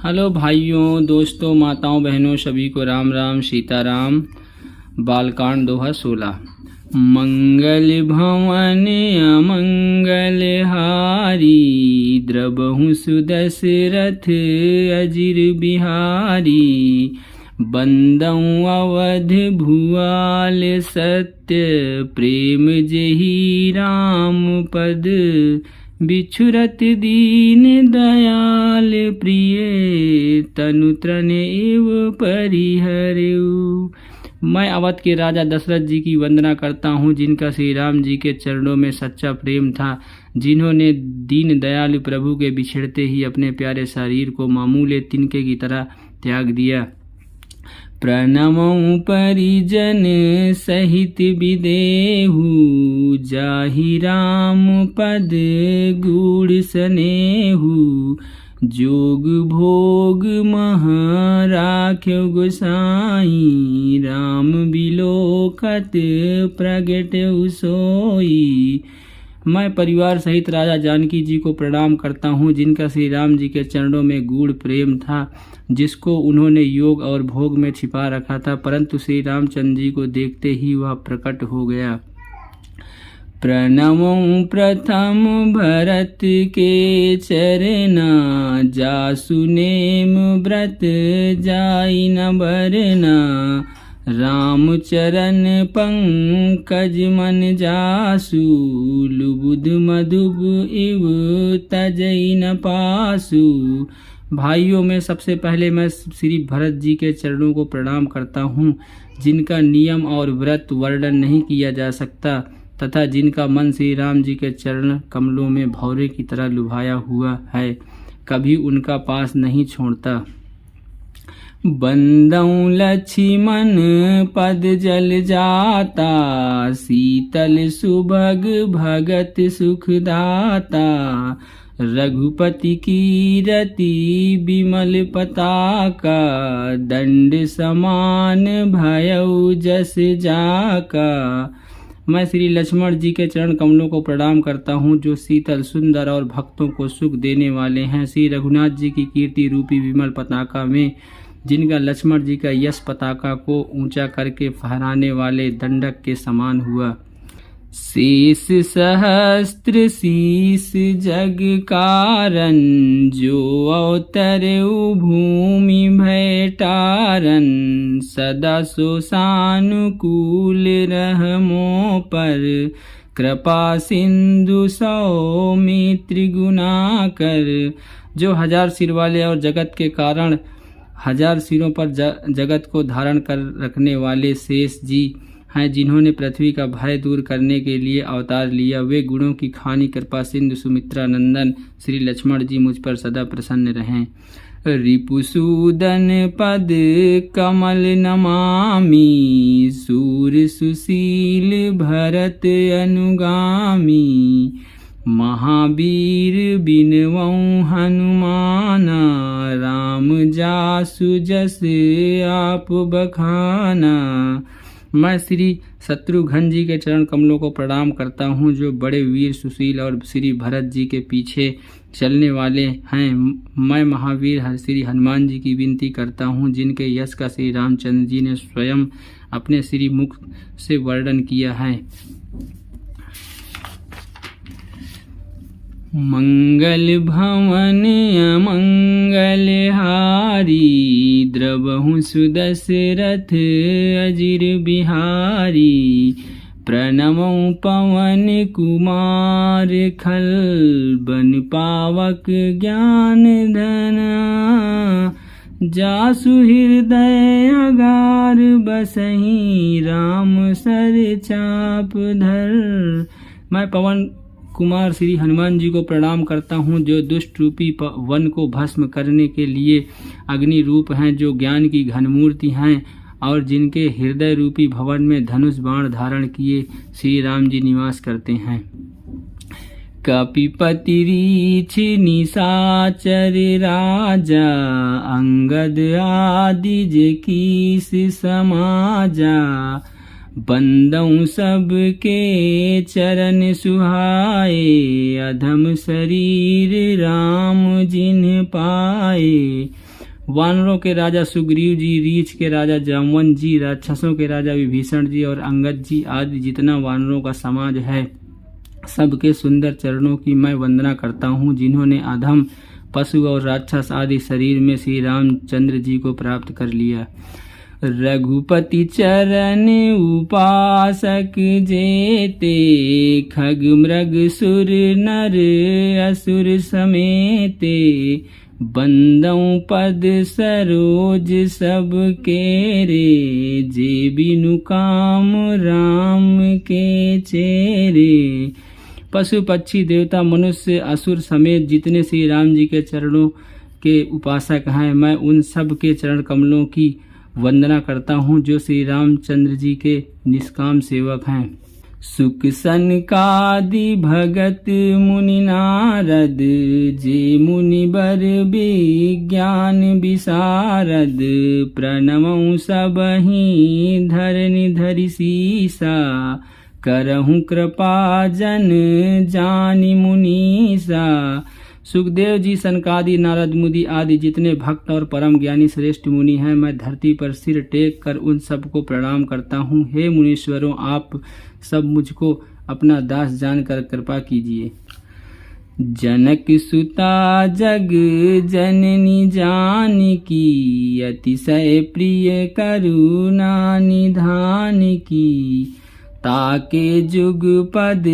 Hello भाइयों, दोस्तों, माताओं, बहनों, सभी को राम राम सीताराम। बालकांड दोहा 16। मंगल भवन अमंगल हारी, द्रबहु सुदशरथ अजिर बिहारी। बंदऊ अवध भुआल सत्य, प्रेम जेहि राम पद। बिछुरत दीन दयाल प्रिय, तनु तृण एव परिहरऊ। मैं अवध के राजा दशरथ जी की वंदना करता हूँ, जिनका श्री राम जी के चरणों में सच्चा प्रेम था, जिन्होंने दीन दयालु प्रभु के बिछड़ते ही अपने प्यारे शरीर को मामूले तिनके की तरह त्याग दिया। प्रणमऊ परिजन सहित विदेहु, जाहि राम पद गूढ़ स्नेहु। जोग भोग मह राख्यो गोसाई, राम बिलोकत प्रगटउ सोई। मैं परिवार सहित राजा जानकी जी को प्रणाम करता हूँ, जिनका श्री राम जी के चरणों में गूढ़ प्रेम था, जिसको उन्होंने योग और भोग में छिपा रखा था, परंतु श्री रामचंद्र जी को देखते ही वह प्रकट हो गया। प्रणमऊ प्रथम भरत के चरना, जासु नेम व्रत जाई न बरना। राम चरण पंकज मन जासु, लुबुध मधुब इव तजई न पासु। भाइयों में सबसे पहले मैं श्री भरत जी के चरणों को प्रणाम करता हूँ, जिनका नियम और व्रत वर्णन नहीं किया जा सकता, तथा जिनका मन श्री राम जी के चरण कमलों में भौरे की तरह लुभाया हुआ है, कभी उनका पास नहीं छोड़ता। बंदऊ लक्ष्मण पद जल जाता, शीतल सुभग भगत सुखदाता। रघुपति कीरति विमल पताका, दंड समान भयउ जस जाका। मैं श्री लक्ष्मण जी के चरण कमलों को प्रणाम करता हूँ, जो शीतल सुंदर और भक्तों को सुख देने वाले हैं। श्री रघुनाथ जी की कीर्ति रूपी विमल पताका में, जिनका लक्ष्मण जी का यश पताका को ऊंचा करके फहराने वाले दंडक के समान हुआ। शेष सहस्त्र शीस जग कारण, जो अवतरऊ भूमि भय टारन। सदा सो सानुकूल रहमो पर, कृपा सिंधु सौमित्र गुना कर। जो 1000 सिर वाले और जगत के कारण 1000 सिरों पर जगत को धारण कर रखने वाले शेष जी हैं, जिन्होंने पृथ्वी का भय दूर करने के लिए अवतार लिया। वे गुणों की खानी कृपा सिंधु सुमित्रा नंदन श्री लक्ष्मण जी मुझ पर सदा प्रसन्न रहें। रिपुसूदन पद कमल नमामि, सूर सुशील भरत अनुगामी। महावीर बिनवऊँ हनुमाना, राम जासु जस आप बखाना। मैं श्री शत्रुघ्न जी के चरण कमलों को प्रणाम करता हूँ, जो बड़े वीर सुशील और श्री भरत जी के पीछे चलने वाले हैं। मैं महावीर श्री हनुमान जी की विनती करता हूँ, जिनके यश का श्री रामचंद्र जी ने स्वयं अपने श्री मुख से वर्णन किया है। मंगल भवन अमंगल हारी, द्रबहु सुदशरथ अजिर बिहारी। प्रणमऊ पवन कुमार खल, बन पावक ज्ञान धना। जासु हृदय अगार बसहि, राम सर चाप धर। मैं पवन कुमार श्री हनुमान जी को प्रणाम करता हूँ, जो दुष्ट रूपी वन को भस्म करने के लिए अग्नि रूप हैं, जो ज्ञान की घनमूर्ति हैं, और जिनके हृदय रूपी भवन में धनुष बाण धारण किए श्री राम जी निवास करते हैं। कपिपति रीछ निशाचर राजा, अंगद आदि जे कीस समाजा। बंदऊ सबके चरण सुहाए, अधम शरीर राम जिन्ह पाए। वानरों के राजा सुग्रीव जी, रीछ के राजा जामवंत जी, राक्षसों के राजा विभीषण जी और अंगद जी आदि जितना वानरों का समाज है, सबके सुंदर चरणों की मैं वंदना करता हूँ, जिन्होंने अधम पशु और राक्षस आदि शरीर में श्री रामचंद्र जी को प्राप्त कर लिया। रघुपति चरण उपासक जेते, खग मृग सुर नर असुर समेते, बंदौ पद सरोज सब केरे, जे बिनु काम राम के चेरे। पशु पक्षी देवता मनुष्य असुर समेत जितने श्री राम जी के चरणों के उपासक हैं, मैं उन सब के चरण कमलों की वंदना करता हूँ, जो श्री रामचंद्र जी के निष्काम सेवक हैं। सुख सनकादि भगत मुनि नारद, जे मुनि बर विज्ञान विशारद, प्रणमौ सबहि धरनि धरि सीसा, करहु कृपा जन जानि मुनीसा। सुखदेव जी, सनकादि, नारद मुनि आदि जितने भक्त और परम ज्ञानी श्रेष्ठ मुनि हैं, मैं धरती पर सिर टेक कर उन सबको प्रणाम करता हूँ। हे मुनीश्वरों, आप सब मुझको अपना दास जानकर कृपा कीजिए। जनक सुता जग जननी जानकी, अतिशय प्रिय करुणा निधान की, ताके जुग पद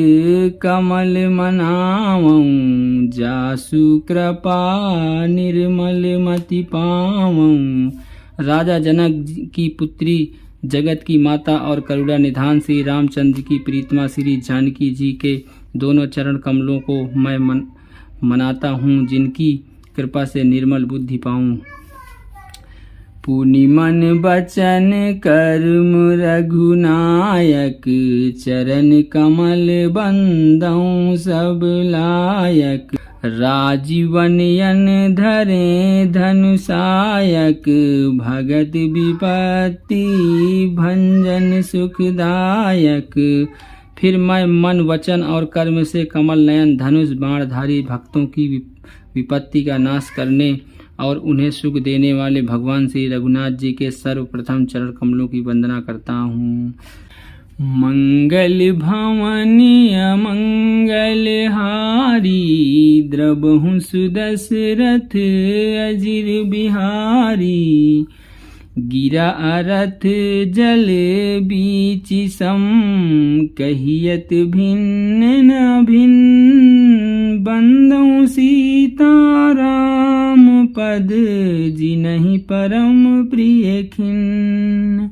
कमल मनावं, जासु कृपा निर्मल मति पावं। राजा जनक की पुत्री, जगत की माता और करुणा निधान श्री रामचंद्र की प्रीतमा श्री जानकी जी के दोनों चरण कमलों को मैं मनाता हूँ, जिनकी कृपा से निर्मल बुद्धि पाऊँ। पुनि मन बचन कर्म रघुनायक, चरण कमल बंदौ सब लायक, राजीवन यन धरे धनुषायक, भगत विपत्ति भंजन सुखदायक। फिर मैं मन वचन और कर्म से कमल नयन धनुष बाणधारी भक्तों की विपत्ति का नाश करने और उन्हें सुख देने वाले भगवान श्री रघुनाथ जी के सर्वप्रथम चरण कमलों की वंदना करता हूँ। मंगल भवन अमंगल हारी, द्रबहु सुदशरथ अजिर बिहारी, गिरा अरथ जल बीच सम, कहियत भिन्न न भिन्न, बंदौ सीता राम पद, जिनहि परम प्रिय खिन्न।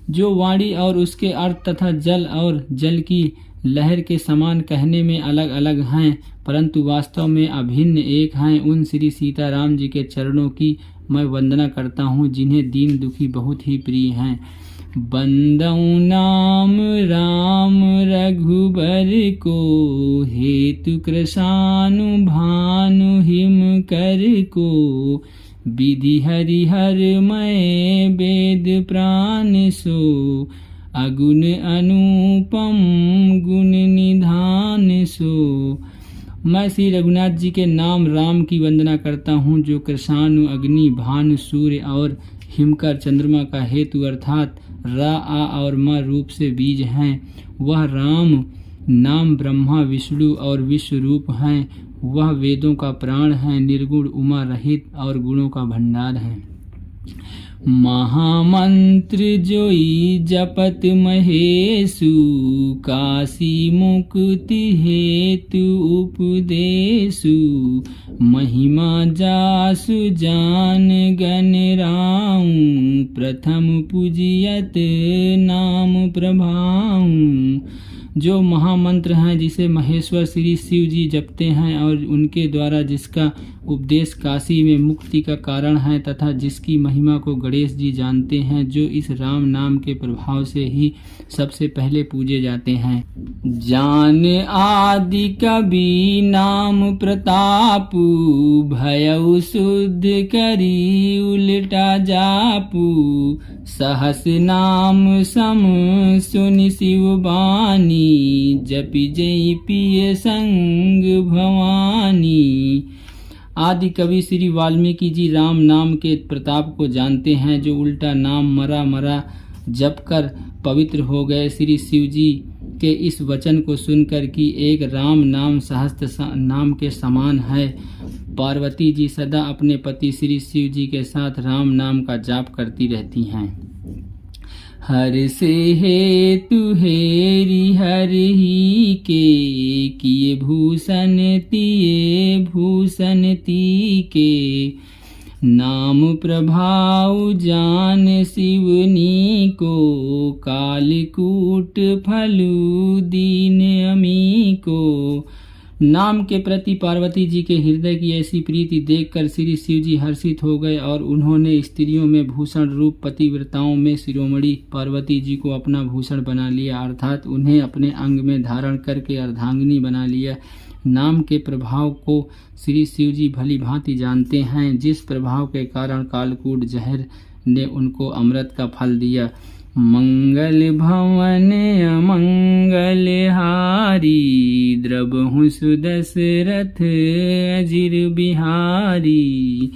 जो वाणी और उसके अर्थ तथा जल और जल की लहर के समान कहने में अलग अलग हैं, परंतु वास्तव में अभिन्न एक हैं, उन श्री सीताराम जी के चरणों की मैं वंदना करता हूँ, जिन्हें दीन दुखी बहुत ही प्रिय हैं। बंदौ नाम राम रघुबर को, हेतु कृशानु भानु हिम कर को, विधि हरिहर मैं वेद प्राण सो, अगुण अनुपम गुण निधान सो। मैं श्री रघुनाथ जी के नाम राम की वंदना करता हूँ, जो कृषाणु अग्नि भानु सूर्य और हिमकर चंद्रमा का हेतु अर्थात रा आ और म रूप से बीज हैं। वह राम नाम ब्रह्मा विष्णु और विश्व रूप हैं। वह वेदों का प्राण है, निर्गुण उमा रहित और गुणों का भंडार है। महामंत्र जोई जपत महेशु, काशी मुक्ति हेतु उपदेशु, महिमा जासु जान गण राम, प्रथम पूजियत नाम प्रभाऊ। जो महामंत्र हैं जिसे महेश्वर श्री शिव जी जपते हैं और उनके द्वारा जिसका उपदेश काशी में मुक्ति का कारण है तथा जिसकी महिमा को गणेश जी जानते हैं, जो इस राम नाम के प्रभाव से ही सबसे पहले पूजे जाते हैं। जान आदि कवि नाम प्रतापु, भयउ शुद्ध करी उल्टा जापू, सहस नाम सम सुनि शिव बानी, जपि जय पिय संग भवानी। आदि कवि श्री वाल्मीकि जी राम नाम के प्रताप को जानते हैं, जो उल्टा नाम मरा मरा जप कर पवित्र हो गए। श्री शिव जी के इस वचन को सुनकर कि एक राम नाम सहस्त्र नाम के समान है, पार्वती जी सदा अपने पति श्री शिव जी के साथ राम नाम का जाप करती रहती हैं। हर से हेतु हेरी हर ही के, किए भूषण तिए भूषण ती के, नाम प्रभाव जान शिवनी को, कालकूट फलु दीन अमी को। नाम के प्रति पार्वती जी के हृदय की ऐसी प्रीति देखकर श्री शिव जी हर्षित हो गए और उन्होंने स्त्रियों में भूषण रूप पतिव्रताओं में शिरोमणि पार्वती जी को अपना भूषण बना लिया, अर्थात उन्हें अपने अंग में धारण करके अर्धांगिनी बना लिया। नाम के प्रभाव को श्री शिव जी भली भांति जानते हैं, जिस प्रभाव के कारण कालकूट जहर ने उनको अमृत का फल दिया। मंगल भवन अमंगल हारी, द्रबहु सुदशरथ अजिर बिहारी,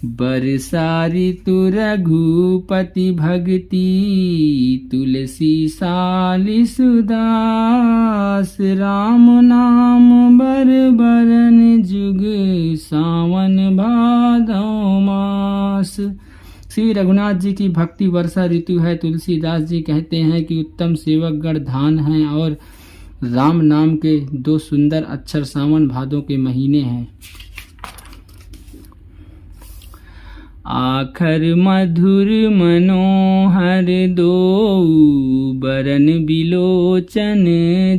बरसा ऋतु रघुपति भक्ति, तुलसी साली सुदास, राम नाम बर बरन जुग, सावन भादौ मास। श्री रघुनाथ जी की भक्ति वर्षा ऋतु है। तुलसीदास जी कहते हैं कि उत्तम सेवक गण धान हैं और राम नाम के दो सुंदर अक्षर सावन भादों के महीने हैं। आखर मधुर मनोहर दो, बरन बिलोचन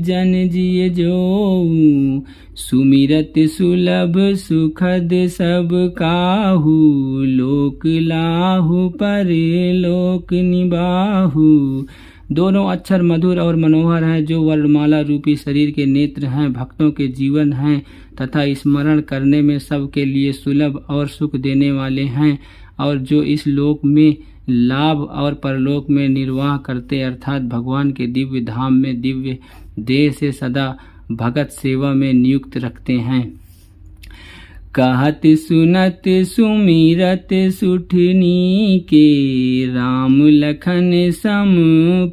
जन जिय जो, सुमिरत सुलभ सुखद सब काहू, लोक लाहु पर लोक निबाहु। दोनों अक्षर मधुर और मनोहर हैं, जो वर्णमाला रूपी शरीर के नेत्र हैं, भक्तों के जीवन हैं तथा स्मरण करने में सबके लिए सुलभ और सुख देने वाले हैं, और जो इस लोक में लाभ और परलोक में निर्वाह करते अर्थात भगवान के दिव्य धाम में दिव्य देह से सदा भगत सेवा में नियुक्त रखते हैं। कहत सुनत सुमिरत सुठनी के, राम लखन सम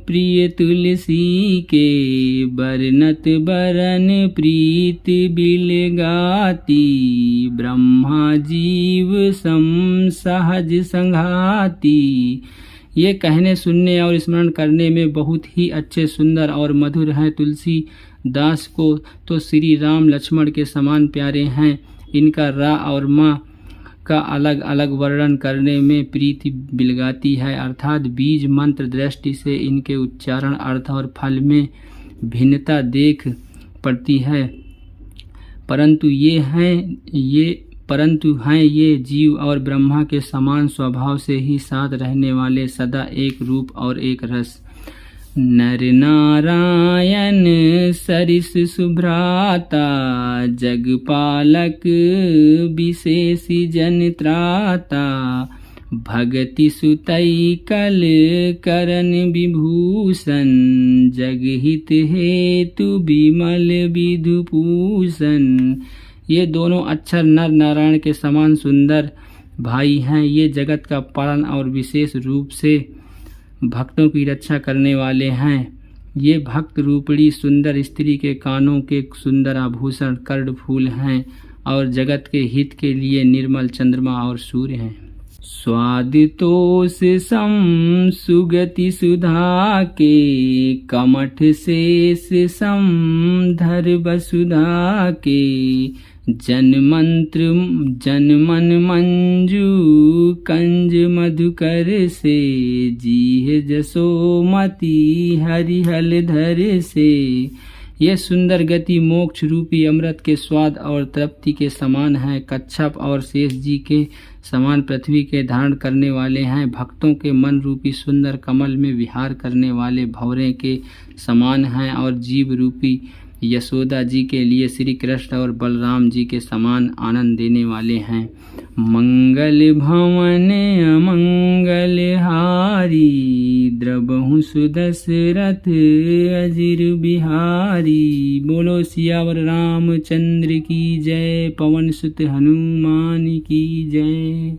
प्रिय तुलसी के, बरनत बरन प्रीत बिल गाती, ब्रह्मा जीव सम सहज संघाती। ये कहने सुनने और स्मरण करने में बहुत ही अच्छे सुंदर और मधुर हैं। तुलसी दास को तो श्री राम लक्ष्मण के समान प्यारे हैं। इनका रा और माँ का अलग अलग वर्णन करने में प्रीति बिलगाती है, अर्थात बीज मंत्र दृष्टि से इनके उच्चारण अर्थ और फल में भिन्नता देख पड़ती है, परंतु हैं ये जीव और ब्रह्मा के समान स्वभाव से ही साथ रहने वाले, सदा एक रूप और एक रस। नर नारायण सरिस सुभ्राता, जगपालक विशेष जन त्राता, भगति सुतई कल करन विभूषण, जगहित हेतु विमल विधुपूषण। ये दोनों अक्षर नर नारायण के समान सुंदर भाई हैं। ये जगत का पालन और विशेष रूप से भक्तों की रक्षा करने वाले हैं। ये भक्त रूपड़ी सुंदर स्त्री के कानों के सुंदर आभूषण कर्ण फूल हैं और जगत के हित के लिए निर्मल चंद्रमा और सूर्य हैं। स्वाद तोष सम सुगति सुधा के, कमठ शेष सम धर वसुधा के, जनमंत्र जनमन मंजू कंज मधुकर से, जीह जसोमती हरिहल धर से। ये सुंदर गति मोक्ष रूपी अमृत के स्वाद और तृप्ति के समान है। कच्छप और शेष जी के समान पृथ्वी के धारण करने वाले हैं। भक्तों के मन रूपी सुंदर कमल में विहार करने वाले भंवरे के समान हैं और जीव रूपी यशोदा जी के लिए श्री कृष्ण और बलराम जी के समान आनंद देने वाले हैं। मंगल भवन अमंगल हारी, द्रबहु सुदशरथ अजिर बिहारी। बोलो सियावर रामचंद्र की जय, पवन सुत हनुमान की जय।